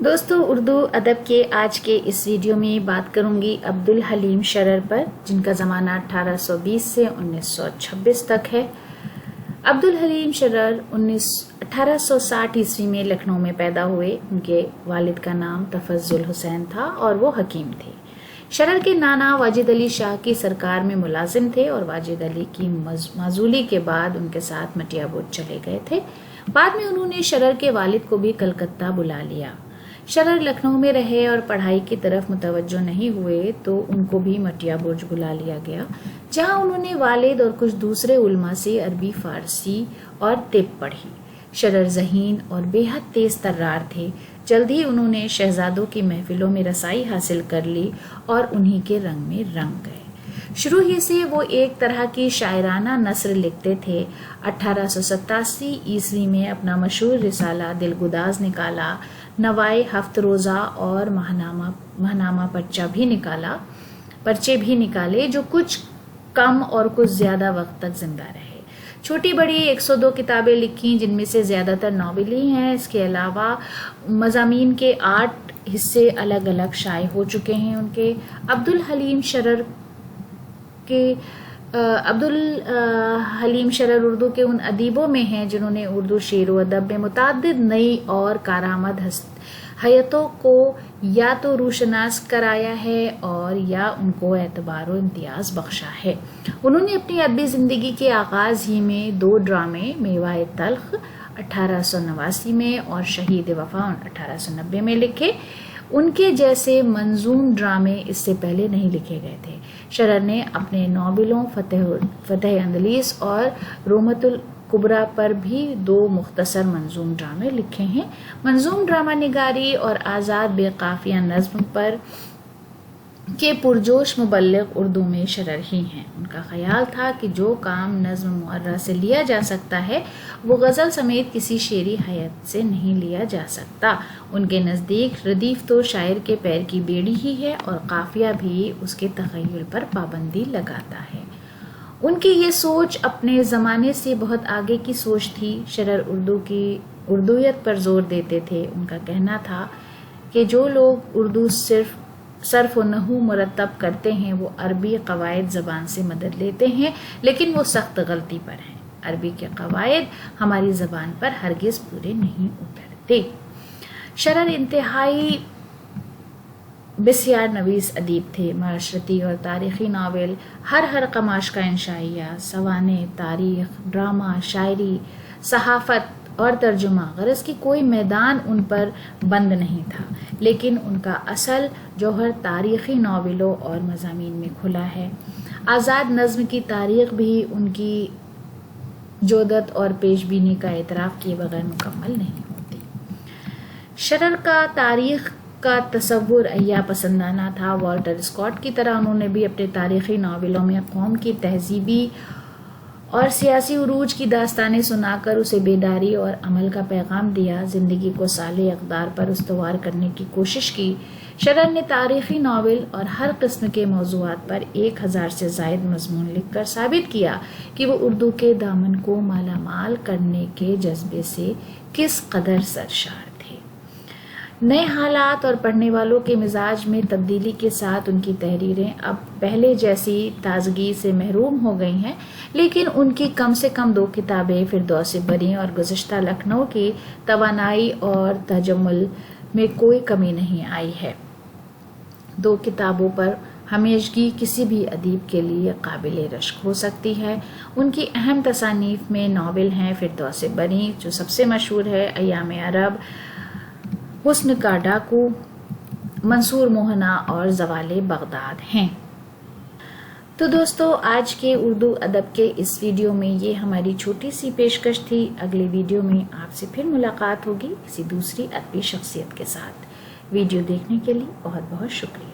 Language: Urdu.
دوستو، اردو ادب کے آج کے اس ویڈیو میں بات کروں گی عبدالحلیم شرر پر، جن کا زمانہ 1820 سے 1926 تک ہے۔ عبدالحلیم شرر 1860 عیسوی میں لکھنؤ میں پیدا ہوئے۔ ان کے والد کا نام تفضل حسین تھا اور وہ حکیم تھے۔ شرر کے نانا واجد علی شاہ کی سرکار میں ملازم تھے اور واجد علی کی معزولی کے بعد ان کے ساتھ مٹیا بوٹ چلے گئے تھے۔ بعد میں انہوں نے شرر کے والد کو بھی کلکتہ بلا لیا۔ شرر لکھنؤ میں رہے اور پڑھائی کی طرف متوجہ نہیں ہوئے تو ان کو بھی مٹیا برج بلا لیا گیا، جہاں انہوں نے والد اور کچھ دوسرے علماء سے عربی، فارسی اور طب پڑھی۔ شرر ذہین اور بے حد تیز ترار تھے۔ جلد ہی انہوں نے شہزادوں کی محفلوں میں رسائی حاصل کر لی اور انہی کے رنگ میں رنگ گئے۔ شروع ہی سے وہ ایک طرح کی شاعرانہ نثر لکھتے تھے۔ 1887 عیسوی میں اپنا مشہور رسالہ دلگداز نکالا، نوائے ہفت روزہ اور ماہنامہ پرچے بھی نکالے، جو کچھ کم اور کچھ زیادہ وقت تک زندہ رہے۔ چھوٹی بڑی 102 کتابیں لکھیں، جن میں سے زیادہ تر ناول ہی ہیں۔ اس کے علاوہ مضامین کے 8 حصے الگ الگ شائع ہو چکے ہیں ان کے۔ عبدالحلیم شرر اردو کے ان ادیبوں میں ہیں جنہوں نے اردو شعر و ادب میں متعدد نئی اور کارآمد حیتوں کو یا تو روشناس کرایا ہے اور یا ان کو اعتبار و امتیاز بخشا ہے۔ انہوں نے اپنی ادبی زندگی کے آغاز ہی میں 2 ڈرامے، میوہ تلخ 1889 میں اور شہید وفا 1890 میں لکھے۔ ان کے جیسے منظوم ڈرامے اس سے پہلے نہیں لکھے گئے تھے۔ شرر نے اپنے ناولوں فتح اندلیس اور رومۃ الکبریٰ پر بھی 2 مختصر منظوم ڈرامے لکھے ہیں۔ منظوم ڈرامہ نگاری اور آزاد بے قافیہ نظم پر کے پرجوش مبلغ اردو میں شرر ہی ہیں۔ ان کا خیال تھا کہ جو کام نظم معرہ سے لیا جا سکتا ہے وہ غزل سمیت کسی شعری حیت سے نہیں لیا جا سکتا۔ ان کے نزدیک ردیف تو شاعر کے پیر کی بیڑی ہی ہے اور قافیہ بھی اس کے تخیل پر پابندی لگاتا ہے۔ ان کی یہ سوچ اپنے زمانے سے بہت آگے کی سوچ تھی۔ شرر اردو کی اردویت پر زور دیتے تھے۔ ان کا کہنا تھا کہ جو لوگ اردو صرف و نحو مرتب کرتے ہیں وہ عربی قواعد زبان سے مدد لیتے ہیں، لیکن وہ سخت غلطی پر ہیں۔ عربی کے قواعد ہماری زبان پر ہرگز پورے نہیں اترتے۔ شرر انتہائی بسیار نویس ادیب تھے۔ معاشرتی اور تاریخی ناول، ہر قماش کا انشائیہ، سوانح، تاریخ، ڈرامہ، شاعری، صحافت اور ترجمہ، غرض کی کوئی میدان ان پر بند نہیں تھا، لیکن ان کا اصل جوہر تاریخی ناولوں اور مضامین میں کھلا ہے۔ آزاد نظم کی تاریخ بھی ان کی جودت اور پیش بینی کا اعتراف کیے بغیر مکمل نہیں ہوتی۔ شرر کا تاریخ کا تصور احیا پسندانہ تھا۔ والٹر اسکاٹ کی طرح انہوں نے بھی اپنے تاریخی ناولوں میں قوم کی تہذیبی اور سیاسی عروج کی داستانیں سنا کر اسے بیداری اور عمل کا پیغام دیا، زندگی کو صالح اقدار پر استوار کرنے کی کوشش کی۔ شرر نے تاریخی ناول اور ہر قسم کے موضوعات پر 1000 سے زائد مضمون لکھ کر ثابت کیا کہ وہ اردو کے دامن کو مالا مال کرنے کے جذبے سے کس قدر سرشار تھے۔ نئے حالات اور پڑھنے والوں کے مزاج میں تبدیلی کے ساتھ ان کی تحریریں اب پہلے جیسی تازگی سے محروم ہو گئی ہیں، لیکن ان کی کم سے کم 2 کتابیں فردوس بری اور گزشتہ لکھنؤ کی توانائی اور تجمل میں کوئی کمی نہیں آئی ہے۔ 2 کتابوں پر ہمیشگی کسی بھی ادیب کے لیے قابل رشک ہو سکتی ہے۔ ان کی اہم تصانیف میں ناول ہیں فردوس بری، جو سب سے مشہور ہے، ایام عرب، حسن کا ڈاکو، منصور موہنا اور زوال بغداد ہیں۔ تو دوستو، آج کے اردو ادب کے اس ویڈیو میں یہ ہماری چھوٹی سی پیشکش تھی۔ اگلے ویڈیو میں آپ سے پھر ملاقات ہوگی کسی دوسری ادبی شخصیت کے ساتھ۔ ویڈیو دیکھنے کے لیے بہت بہت شکریہ۔